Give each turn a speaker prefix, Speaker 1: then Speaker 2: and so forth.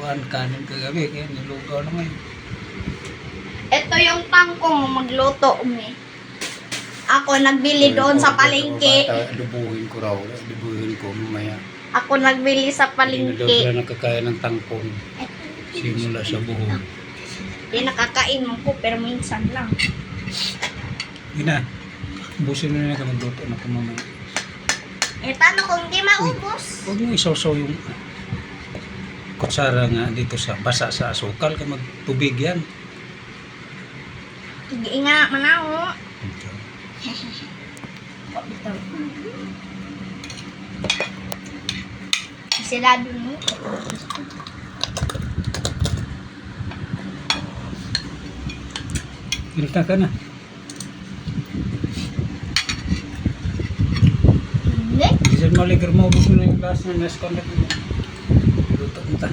Speaker 1: kuan kanin kagabi kaya nilugaw naman.
Speaker 2: Ito yung tangkong magluto umi. Ako nagbili doon sa palengke.
Speaker 1: Lubuhin ko raw. Lubuhin ko mamaya.
Speaker 2: Ako nagbili sa
Speaker 1: Hindi na daw
Speaker 2: palengke.
Speaker 1: sila nakakain ng tangkong. Simula sa buhok.
Speaker 2: Di nakakain mo ko pero minsan lang.
Speaker 1: Ina, busin na ka magluto na ko mamaya.
Speaker 2: Eh paano kung di maubos?
Speaker 1: Huwag mo isaw-saw yung kutsara nga dito sa basa sa asukal kaya magtubig yan.
Speaker 2: Hindi nga manaw. Sila dun mo.
Speaker 1: Ilta ka na.
Speaker 2: Hindi.
Speaker 1: Bisan maligar mo, ubus mo na yung gas na neskondit mo. Luto mo ta.